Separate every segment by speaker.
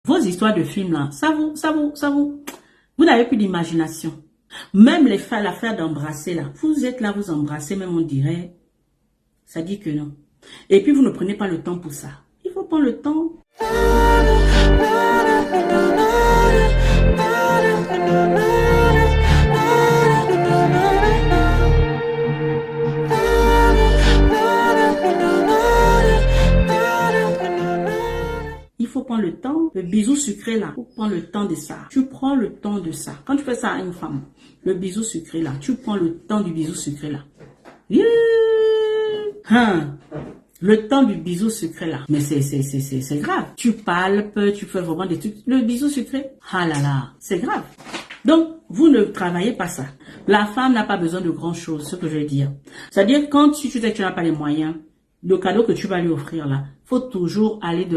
Speaker 1: Vos histoires de films là, vous n'avez plus d'imagination. Même l'affaire d'embrasser là, vous êtes là, vous embrassez, même on dirait, ça dit que non. Et puis vous ne prenez pas le temps pour ça. Il faut prendre le temps. Il faut prendre le temps, le bisou sucré là, il faut prendre le temps de ça. Tu prends le temps de ça. Quand tu fais ça à une femme, le bisou sucré là, tu prends le temps du bisou sucré là. Le temps du bisou sucré là. Mais c'est grave. Tu palpes, tu fais vraiment des trucs. Le bisou sucré, ah là là, c'est grave. Donc, vous ne travaillez pas ça. La femme n'a pas besoin de grand chose, ce que je veux dire. C'est-à-dire, quand tu sais que tu n'as pas les moyens, le cadeau que tu vas lui offrir là, faut toujours aller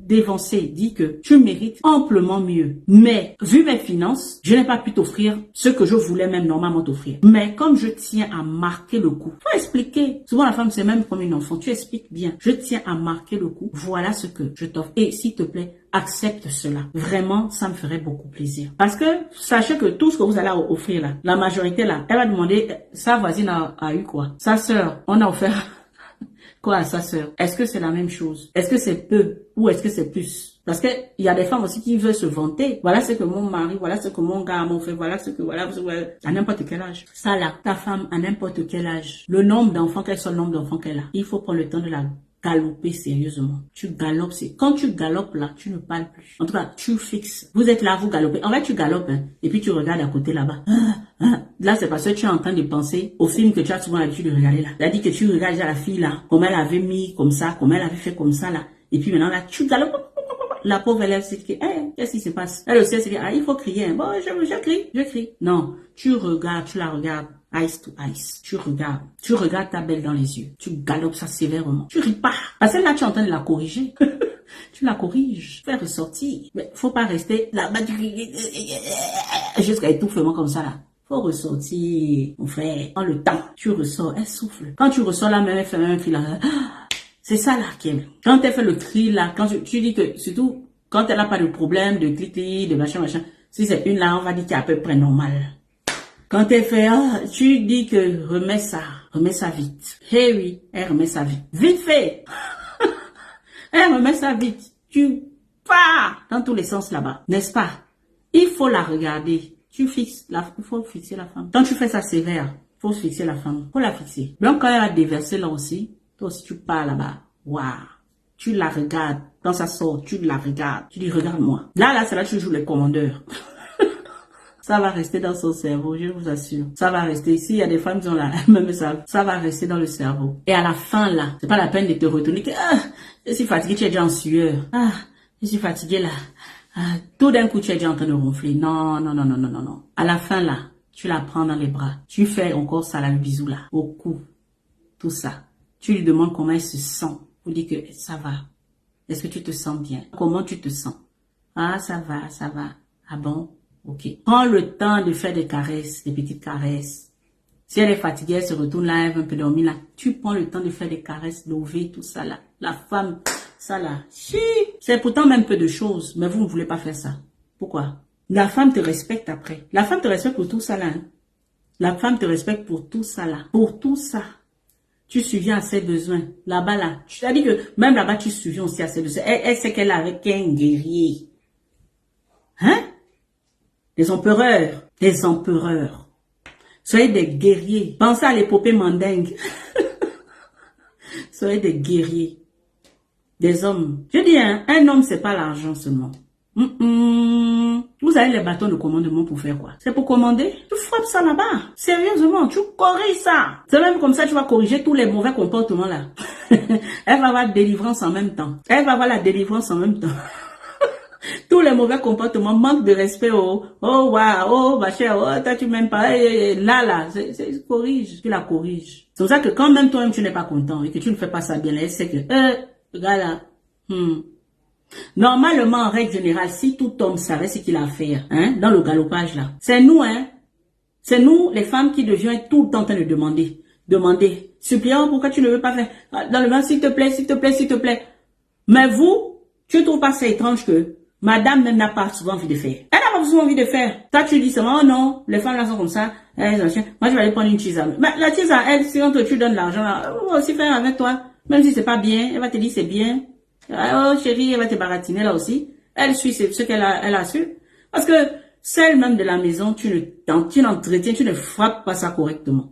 Speaker 1: dévancer, dit que tu mérites amplement mieux. Mais, vu mes finances, je n'ai pas pu t'offrir ce que je voulais même normalement t'offrir. Mais comme je tiens à marquer le coup, faut expliquer. Souvent la femme c'est même comme une enfant, tu expliques bien. Je tiens à marquer le coup, voilà ce que je t'offre. Et s'il te plaît, accepte cela. Vraiment, ça me ferait beaucoup plaisir. Parce que, sachez que tout ce que vous allez offrir là, la majorité là, elle va demander, sa voisine a eu quoi? Sa sœur, on a offert quoi à sa sœur? Est-ce que c'est la même chose? Est-ce que c'est peu ou est-ce que c'est plus? Parce que il y a des femmes aussi qui veulent se vanter. Voilà ce que mon mari, voilà ce que mon gars m'a fait, voilà ce que à n'importe quel âge. Ça là, ta femme à n'importe quel âge, le nombre d'enfants qu'elle soit, le nombre d'enfants qu'elle a, il faut prendre le temps de la galoper sérieusement. Tu galopes, quand tu galopes là, tu ne parles plus. En tout cas, tu fixes. Vous êtes là, vous galopez. En fait, tu galopes hein, et puis tu regardes à côté là-bas. Là, c'est parce que tu es en train de penser au film que tu as souvent l'habitude de regarder là. Là, dit que tu regardes la fille là, comme elle avait mis comme ça, comme elle avait fait comme ça là. Et puis maintenant là, tu galopes. La pauvre élève s'est dit, qu'est-ce qui se passe? Elle aussi, elle s'est dit, il faut crier. Bon, je crie. Non, tu regardes, tu la regardes. Eyes to eyes. Tu regardes ta belle dans les yeux. Tu galopes ça sévèrement. Tu ris pas. Parce que là, tu es en train de la corriger. Tu la corriges. Fais ressortir. Mais faut pas rester là-bas jusqu'à étouffement comme ça là. Faut ressortir, mon frère. Prends le temps. Tu ressors, elle souffle. Quand tu ressors là, même elle fait un cri là. C'est ça là qui est. Quand elle fait le cri là, quand tu dis que, surtout, quand elle n'a pas de problème de clic, de machin. Si c'est une là, on va dire qu'elle est à peu près normale. Quand elle fait, tu dis que remets ça vite. Eh oui, elle remet ça vite. Vite fait. Elle remet ça vite. Tu pars dans tous les sens là-bas, n'est-ce pas? Il faut la regarder. Il faut fixer la femme. Quand tu fais ça sévère, il faut fixer la femme. Il faut la fixer. Donc quand elle a déversé là aussi, toi aussi tu pars là-bas. Waouh. Tu la regardes. Quand ça sort, tu la regardes. Tu dis, regarde-moi. Là, c'est là que tu joues les commandeurs. Ça va rester dans son cerveau, je vous assure. Ça va rester ici. Il y a des femmes qui ont la même ça va rester dans le cerveau. Et à la fin, là, c'est pas la peine de te retourner que, je suis fatiguée, tu es déjà en sueur. Je suis fatiguée, là. Tout d'un coup, tu es déjà en train de ronfler. Non. À la fin, là, tu la prends dans les bras. Tu fais encore ça, là, le bisou, là, au cou. Tout ça. Tu lui demandes comment elle se sent. Vous dites que ça va. Est-ce que tu te sens bien? Comment tu te sens? Ça va. Ah bon? Ok. Prends le temps de faire des caresses, des petites caresses. Si elle est fatiguée, elle se retourne là, elle veut un peu dormir là. Tu prends le temps de faire des caresses, lever, tout ça là. La femme, ça là. C'est pourtant même peu de choses, mais vous ne voulez pas faire ça. Pourquoi? La femme te respecte après. La femme te respecte pour tout ça là. Hein? La femme te respecte pour tout ça là. Pour tout ça. Tu subviens à ses besoins. Là-bas là. Tu t'as dit que même là-bas tu subviens aussi à ses besoins. Elle sait qu'elle est avec un guerrier. Hein? Des empereurs. Soyez des guerriers. Pensez à l'épopée mandingue. Soyez des guerriers. Des hommes. Je dis, un homme, c'est pas l'argent seulement. Vous avez les bâtons de commandement pour faire quoi? C'est pour commander? Tu frappes ça là-bas. Sérieusement, tu corriges ça. C'est même comme ça tu vas corriger tous les mauvais comportements là. Elle va avoir délivrance en même temps. Tous les mauvais comportements, manque de respect, ma chère, toi tu m'aimes pas, là, corrige, tu la corriges. C'est pour ça que quand même toi-même tu n'es pas content et que tu ne fais pas ça bien, elle sait que, le gars là, Normalement, en règle générale, si tout homme savait ce qu'il a à faire, dans le galopage là, c'est nous, c'est nous, les femmes qui devions tout le temps en train de demander, suppliant, pourquoi tu ne veux pas faire, dans le vent, s'il te plaît. Mais vous, tu ne trouves pas ça étrange que Madame même n'a pas souvent envie de faire. Elle n'a pas souvent envie de faire. Toi, tu dis seulement, oh non, les femmes là sont comme ça. Moi, je vais aller prendre une tisa. Mais la tisa, elle, si on te tu donnes l'argent, on va aussi faire avec toi. Même si c'est pas bien, elle va te dire c'est bien. Oh chérie, elle va te baratiner là aussi. Elle suit ce qu'elle a su. Parce que celle même de la maison, tu n'entretiens, tu ne frappes pas ça correctement.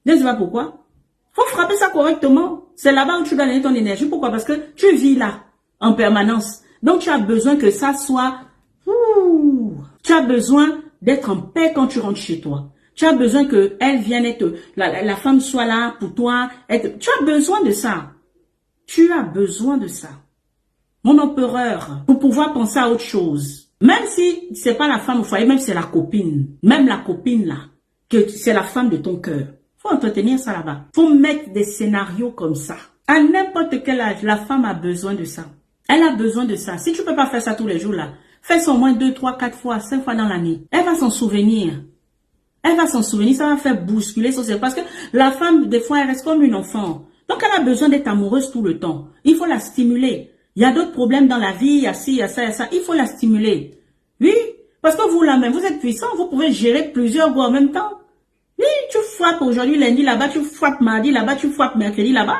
Speaker 1: Je ne sais pas pourquoi. Faut frapper ça correctement. C'est là-bas où tu dois donner ton énergie. Pourquoi? Parce que tu vis là, en permanence. Donc, tu as besoin que ça soit... Tu as besoin d'être en paix quand tu rentres chez toi. Tu as besoin que elle vienne être... La femme soit là pour toi. Tu as besoin de ça. Tu as besoin de ça. Mon empereur, pour pouvoir penser à autre chose. Même si c'est pas la femme au foyer, même si c'est la copine. Même la copine là, que c'est la femme de ton cœur. Faut entretenir ça là-bas. Faut mettre des scénarios comme ça. À n'importe quel âge, la femme a besoin de ça. Elle a besoin de ça. Si tu peux pas faire ça tous les jours là, fais ça au moins 2, 3, 4 fois, 5 fois dans l'année. Elle va s'en souvenir. Elle va s'en souvenir. Ça va faire bousculer son cerveau. Parce que la femme, des fois, elle reste comme une enfant. Donc, elle a besoin d'être amoureuse tout le temps. Il faut la stimuler. Il y a d'autres problèmes dans la vie. Il y a ci, il y a ça, il y a ça. Il faut la stimuler. Oui. Parce que vous, là même, vous êtes puissant. Vous pouvez gérer plusieurs goûts en même temps. Oui. Tu frappes aujourd'hui, lundi là-bas. Tu frappes mardi là-bas. Tu frappes mercredi là-bas.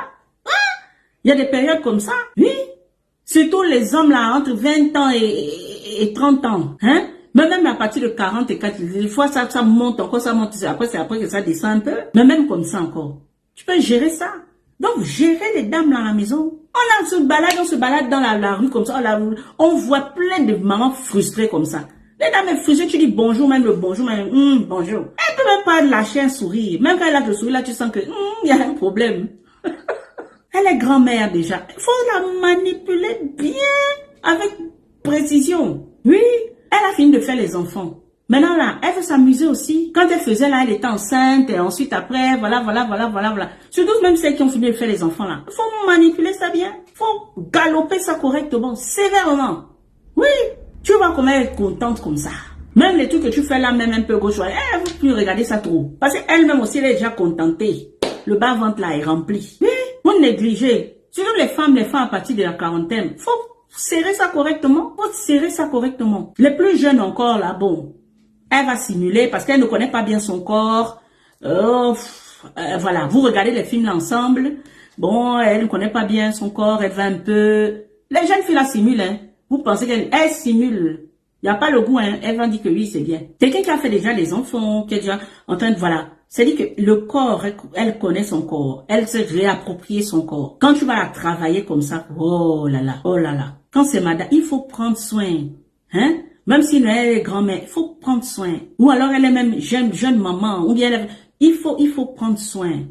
Speaker 1: Il y a des périodes comme ça. Oui. Surtout les hommes là, entre 20 ans et 30 ans. Hein? Mais même à partir de 40 et 4, des fois ça monte encore, ça monte. Après, c'est après que ça descend un peu. Mais même comme ça encore. Tu peux gérer ça. Donc, gérer les dames là à la maison. On se balade dans la rue comme ça. On voit plein de mamans frustrées comme ça. Les dames frustrées, tu dis bonjour, même le bonjour, même bonjour. Elle peut même pas lâcher un sourire. Même quand elle a le sourire là, tu sens que il y a un problème. Elle est grand-mère déjà. Il faut la manipuler bien, avec précision. Oui, elle a fini de faire les enfants. Maintenant là, elle veut s'amuser aussi. Quand elle faisait là, elle était enceinte et ensuite après, voilà. Surtout même celles qui ont fini de faire les enfants là. Il faut manipuler ça bien. Il faut galoper ça correctement, sévèrement. Oui, tu vois comment elle est contente comme ça. Même les trucs que tu fais là, même un peu gauche, elle ne veut plus regarder ça trop. Parce qu'elle-même aussi, elle est déjà contentée. Le bas-ventre là est rempli. Oui. Vous négligez. Surtout les femmes à partir de la quarantaine. Faut serrer ça correctement. Faut serrer ça correctement. Les plus jeunes encore là, bon. Elle va simuler parce qu'elle ne connaît pas bien son corps. Voilà. Vous regardez les films là ensemble. Bon, elle ne connaît pas bien son corps. Elle va un peu... Les jeunes filles la simulent, hein. Vous pensez qu'elle simule. Il n'y a pas le goût, hein. Elle va dire que oui, c'est bien. Quelqu'un qui a fait déjà des enfants, qui est déjà en train de... Voilà. C'est-à-dire que le corps, elle connaît son corps. Elle s'est réappropriée son corps. Quand tu vas la travailler comme ça, oh là là. Quand c'est madame, il faut prendre soin. Hein? Même si elle est grand-mère, il faut prendre soin. Ou alors elle est même jeune maman. Ou bien il faut prendre soin. Il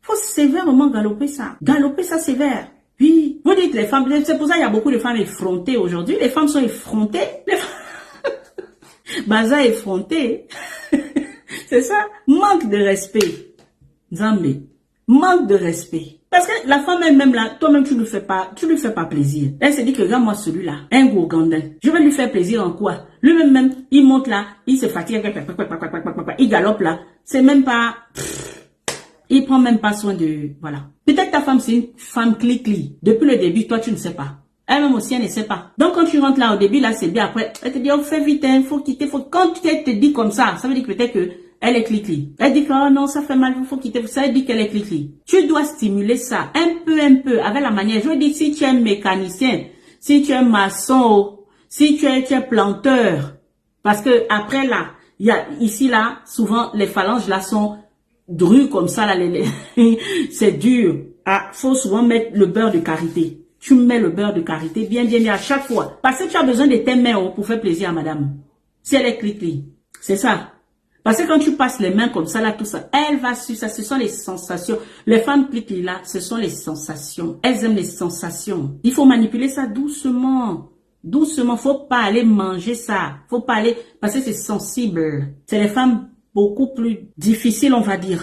Speaker 1: faut sévèrement galoper ça. Galoper ça sévère. Oui. Vous dites les femmes, c'est pour ça qu'il y a beaucoup de femmes effrontées aujourd'hui. Les femmes sont effrontées. Baza effronté. C'est ça, manque de respect. Zambé, manque de respect. Parce que la femme elle-même là, toi-même tu lui fais pas plaisir. Elle se dit que regarde moi celui-là, un gourgandin. Je vais lui faire plaisir en quoi? Lui-même, il monte là, il se fatigue, il galope là. C'est même pas, il prend même pas soin de, voilà. Peut-être ta femme c'est une femme cli-cli. Depuis le début, toi tu ne sais pas. Elle-même aussi, elle ne sait pas. Donc, quand tu rentres là, au début, là, c'est bien. Après, elle te dit, oh, fais vite, hein, faut quitter, Quand elle te dit comme ça veut dire que peut-être que elle est cli-cli. Elle dit que, oh non, ça fait mal, faut quitter. Ça veut dire qu'elle est cli-cli. Tu dois stimuler ça, un peu, avec la manière. Je veux dire, si tu es mécanicien, si tu es maçon, si tu es planteur. Parce que, après, là, il y a, ici, là, souvent, les phalanges, là, sont drues comme ça, là, c'est dur. Ah, faut souvent mettre le beurre de karité. Tu mets le beurre de karité bien à chaque fois. Parce que tu as besoin de tes mains pour faire plaisir à madame. Si elle est cli-cli. C'est ça. Parce que quand tu passes les mains comme ça, là, tout ça, elle va sur ça. Ce sont les sensations. Les femmes cli-cli, là, ce sont les sensations. Elles aiment les sensations. Il faut manipuler ça doucement. Doucement. Faut pas aller manger ça. Faut pas aller, parce que c'est sensible. C'est les femmes beaucoup plus difficiles, on va dire,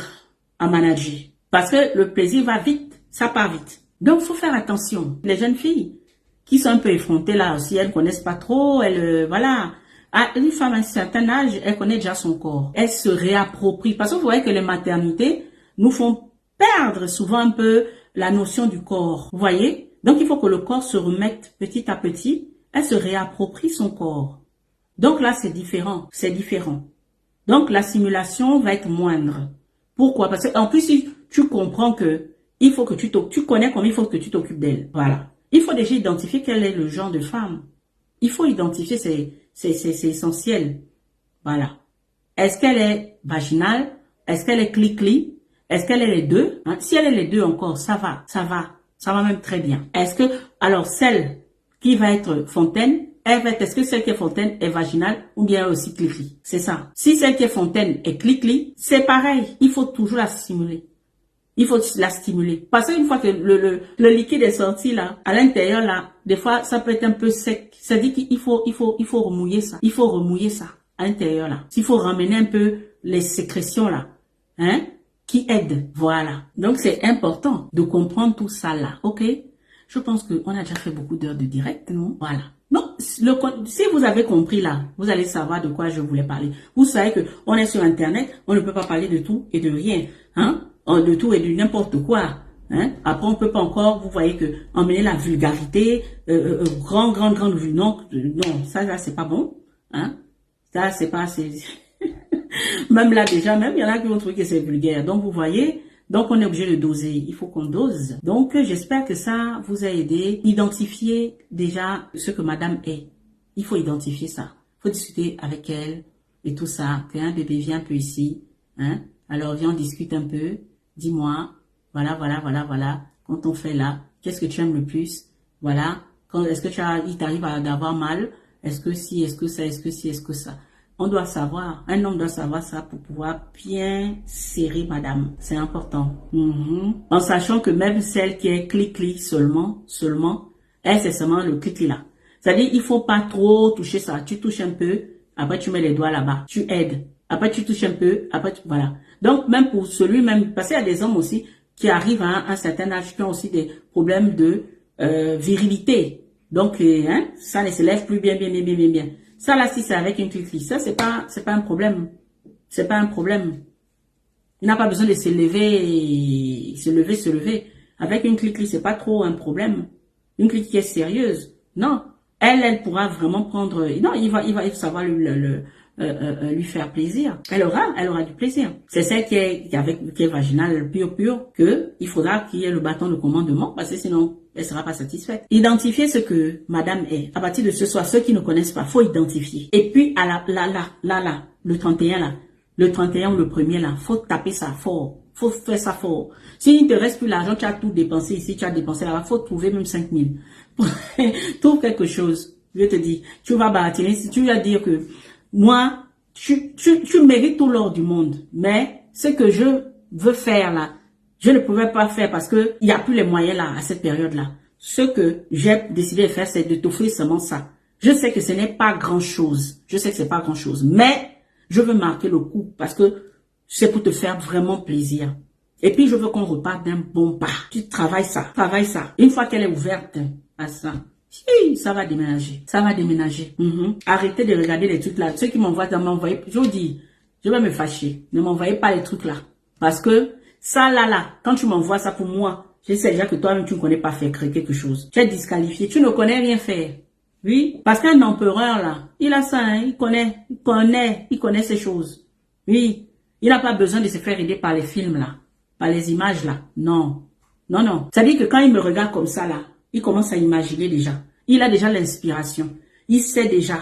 Speaker 1: à manager. Parce que le plaisir va vite. Ça part vite. Donc, faut faire attention. Les jeunes filles qui sont un peu effrontées là aussi, elles connaissent pas trop, voilà. Une femme à un certain âge, elle connaît déjà son corps. Elle se réapproprie. Parce que vous voyez que les maternités nous font perdre souvent un peu la notion du corps. Vous voyez? Donc, il faut que le corps se remette petit à petit. elle se réapproprie son corps. Donc là, c'est différent, c'est différent. Donc la stimulation va être moindre. Pourquoi? Parce que en plus, si tu comprends que il faut que tu connais comment il faut que tu t'occupes d'elle. Voilà. Il faut déjà identifier quel est le genre de femme. Il faut identifier, c'est essentiel. Voilà. Est-ce qu'elle est vaginale? Est-ce qu'elle est cli-cli? Est-ce qu'elle est les deux? Hein? Si elle est les deux encore, ça va même très bien. Est-ce que, alors celle qui va être fontaine, est-ce que celle qui est fontaine est vaginale ou bien aussi cli-cli? C'est ça. Si celle qui est fontaine est cli-cli, c'est pareil. Il faut toujours la stimuler. Il faut la stimuler. Parce qu'une fois que le liquide est sorti là, à l'intérieur là, des fois, ça peut être un peu sec. Ça dit qu'il faut remouiller ça. Il faut remouiller ça à l'intérieur là. Il faut ramener un peu les sécrétions là, hein, qui aident. Voilà. Donc, c'est important de comprendre tout ça là, ok? Je pense qu'on a déjà fait beaucoup d'heures de direct, non? Voilà. Donc, si vous avez compris là, vous allez savoir de quoi je voulais parler. Vous savez que on est sur Internet, on ne peut pas parler de tout et de rien, hein? De tout et de n'importe quoi. Hein? Après, on peut pas encore, vous voyez que emmener la vulgarité, grande non, ça là, c'est pas bon. Hein? Ça, c'est pas assez. Même là, déjà, même, il y en a qui vont trouver que c'est vulgaire. Donc, vous voyez, donc on est obligé de doser. Il faut qu'on dose. Donc, j'espère que ça vous a aidé. Identifier déjà ce que madame est. Il faut identifier ça. Il faut discuter avec elle et tout ça. Qu'un bébé vient un peu ici. Hein? Alors, viens, on discute un peu. Dis-moi, voilà. Quand on fait là, qu'est-ce que tu aimes le plus? Voilà. Est-ce que il t'arrive d'avoir mal? Est-ce que si, est-ce que ça, est-ce que si, est-ce que ça? On doit savoir, un homme doit savoir ça pour pouvoir bien serrer madame. C'est important. En sachant que même celle qui est clic-clic seulement, elle, c'est seulement le clic-clic là. C'est-à-dire, il faut pas trop toucher ça. Tu touches un peu, après tu mets les doigts là-bas. Tu aides. Après, tu touches un peu, après, voilà. Donc, même pour celui-même, parce qu'il y a des hommes aussi qui arrivent à un certain âge qui ont aussi des problèmes de virilité. Donc, hein, ça ne se lève plus bien. Ça, là, si c'est avec une clique, ça, c'est pas un problème. C'est pas un problème. Il n'a pas besoin de se lever. Avec une clique, c'est pas trop un problème. Une clique qui est sérieuse. Non. Elle pourra vraiment prendre, non, il va savoir lui faire plaisir. Elle aura du plaisir. C'est celle qui est vaginale pure que il faudra qu'il y ait le bâton de commandement parce que sinon elle sera pas satisfaite. Identifier ce que madame est. À partir de ce soir, ceux qui ne connaissent pas, faut identifier. Et puis le 31 là, le 31 ou le premier là, faut taper ça fort. Faut faire ça fort. S'il ne te reste plus l'argent, tu as tout dépensé ici, tu as dépensé là-bas, faut trouver même 5000. Trouve quelque chose. Je te dis, tu vas bâtir, tu vas dire que moi, tu mérites tout l'or du monde, mais ce que je veux faire là, je ne pouvais pas faire parce que il n'y a plus les moyens là, à cette période-là. Ce que j'ai décidé de faire, c'est de t'offrir seulement ça. Je sais que ce n'est pas grand-chose. Je sais que c'est pas grand-chose, mais je veux marquer le coup parce que c'est pour te faire vraiment plaisir. Et puis, je veux qu'on reparte d'un bon pas. Tu travailles ça. Une fois qu'elle est ouverte à ça, ça va déménager. Arrêtez de regarder les trucs là. Ceux qui m'envoient, je vous dis, je vais me fâcher. Ne m'envoyez pas les trucs là. Parce que ça là, quand tu m'envoies ça pour moi, je sais déjà que toi-même, tu ne connais pas faire créer quelque chose. Tu es disqualifié. Tu ne connais rien faire. Oui. Parce qu'un empereur là, il a ça, hein, il connaît ces choses. Oui. Il n'a pas besoin de se faire aider par les films là, par les images là. Non. C'est-à-dire que quand il me regarde comme ça là, il commence à imaginer déjà. Il a déjà l'inspiration. Il sait déjà,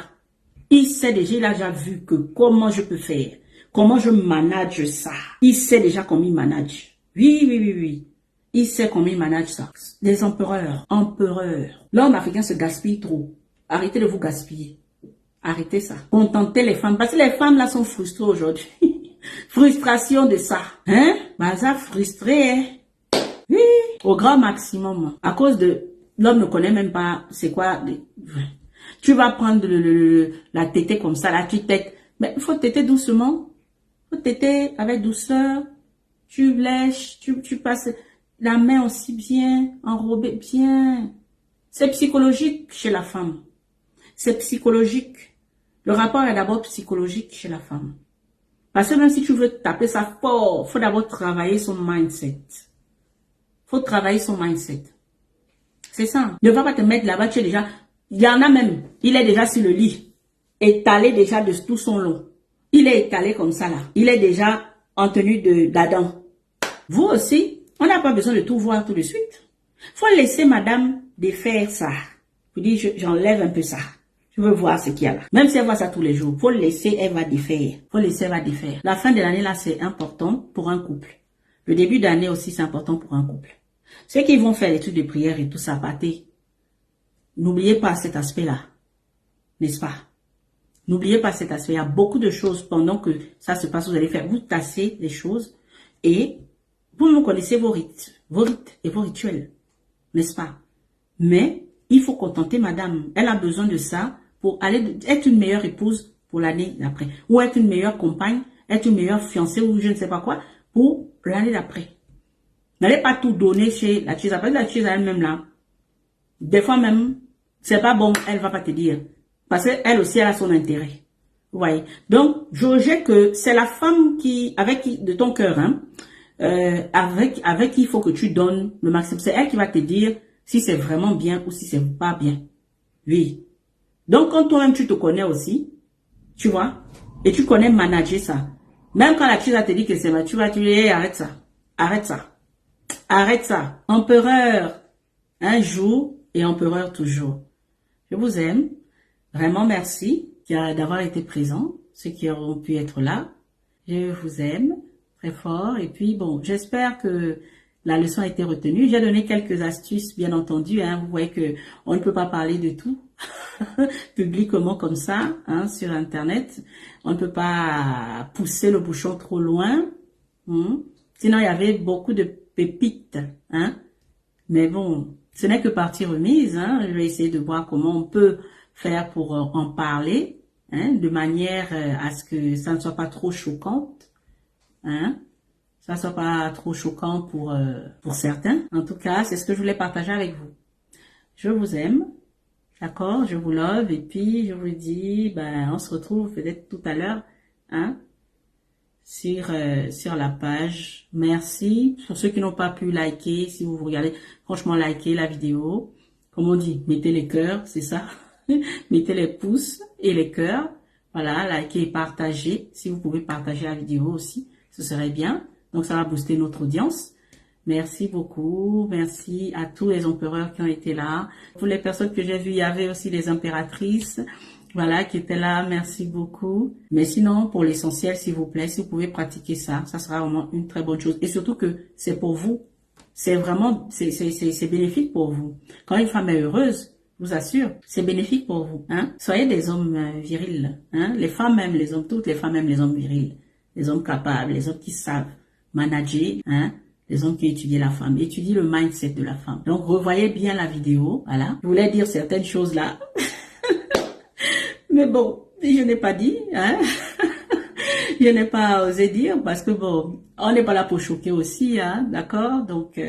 Speaker 1: il a déjà vu que comment je peux faire, comment je manage ça. Il sait déjà comment il manage. Oui. Il sait comment il manage ça. Les empereurs. L'homme africain se gaspille trop. Arrêtez de vous gaspiller. Arrêtez ça. Contentez les femmes. Parce que les femmes là sont frustrées aujourd'hui. Frustration de ça. Hein? Ça frustré, hein? Oui. Au grand maximum. À cause de... L'homme ne connaît même pas c'est quoi. Tu vas prendre la tétée comme ça, la petite tête. Mais il faut téter doucement. Il faut téter avec douceur. Tu lèches, tu passes la main aussi bien, enrobée bien. C'est psychologique chez la femme. C'est psychologique. Le rapport est d'abord psychologique chez la femme. Parce que même si tu veux taper ça fort, faut d'abord travailler son mindset. C'est ça. Ne va pas te mettre là-bas, tu es déjà, Il y en a même, il est déjà sur le lit, étalé déjà de tout son long. Il est étalé comme ça là. Il est déjà en tenue d'Adam. Vous aussi, on n'a pas besoin de tout voir tout de suite. Faut laisser madame défaire ça. Vous dites, j'enlève un peu ça. Je veux voir ce qu'il y a là. Même si elle voit ça tous les jours, faut laisser, elle va défaire. Faut laisser, elle va défaire. La fin de l'année là, c'est important pour un couple. Le début d'année aussi, c'est important pour un couple. Ceux qui vont faire l'étude de prière et tout ça, pâté, n'oubliez pas cet aspect-là. N'est-ce pas? N'oubliez pas cet aspect. Il y a beaucoup de choses pendant que ça se passe. Vous allez faire, vous tassez les choses et vous me connaissez vos rites et vos rituels. N'est-ce pas? Mais il faut contenter madame. Elle a besoin de ça pour aller être une meilleure épouse pour l'année d'après. Ou être une meilleure compagne, être une meilleure fiancée ou je ne sais pas quoi pour l'année d'après. N'allez pas tout donner chez la tueuse. Après la tueuse elle-même là. Des fois même, c'est pas bon, elle va pas te dire. Parce qu'elle aussi, elle a son intérêt. Vous voyez. Donc, jaugez que c'est la femme de ton cœur, hein, avec qui il faut que tu donnes le maximum. C'est elle qui va te dire si c'est vraiment bien ou si c'est pas bien. Oui. Donc, quand toi-même tu te connais aussi, tu vois, et tu connais manager ça. Même quand la fille va te dire que c'est mal, tu vas te dire, arrête ça. Arrête ça. Arrête ça. Empereur un jour et empereur toujours. Je vous aime. Vraiment merci d'avoir été présent, ceux qui auront pu être là. Je vous aime très fort. Et puis bon, j'espère que la leçon a été retenue. J'ai donné quelques astuces, bien entendu. Hein. Vous voyez que on ne peut pas parler de tout publiquement comme ça, hein, sur Internet. On ne peut pas pousser le bouchon trop loin. Sinon, il y avait beaucoup de pépites. Hein. Mais bon, ce n'est que partie remise. Hein. Je vais essayer de voir comment on peut faire pour en parler, hein, de manière à ce que ça ne soit pas trop choquant, hein, ça ne soit pas trop choquant pour certains. En tout cas, c'est ce que je voulais partager avec vous. Je vous aime, d'accord, je vous love, et puis je vous dis, ben, on se retrouve peut-être tout à l'heure, hein, sur la page. Merci pour ceux qui n'ont pas pu liker. Si vous regardez, franchement, likez la vidéo. Comme on dit, mettez les cœurs, c'est ça. Mettez les pouces et les cœurs. Voilà, likez et partagez. Si vous pouvez partager la vidéo aussi, ce serait bien. Donc, ça va booster notre audience. Merci beaucoup. Merci à tous les empereurs qui ont été là. Pour les personnes que j'ai vues, il y avait aussi les impératrices. Voilà, qui étaient là. Merci beaucoup. Mais sinon, pour l'essentiel, s'il vous plaît, si vous pouvez pratiquer ça, ça sera vraiment une très bonne chose. Et surtout que c'est pour vous. C'est vraiment, c'est bénéfique pour vous. Quand une femme est heureuse, je vous assure, c'est bénéfique pour vous. Hein? Soyez des hommes virils. Hein? Les femmes aiment les hommes, toutes les femmes aiment les hommes virils. Les hommes capables, les hommes qui savent manager. Hein? Les hommes qui étudient la femme. Étudient le mindset de la femme. Donc, revoyez bien la vidéo. Voilà. Je voulais dire certaines choses là. Mais bon, je n'ai pas dit. Hein? Je n'ai pas osé dire parce que bon, on n'est pas là pour choquer aussi. Hein? D'accord? Donc,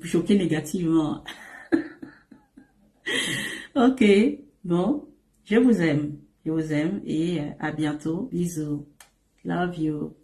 Speaker 1: choquer négativement. Ok, bon, je vous aime et à bientôt. Bisous. Love you.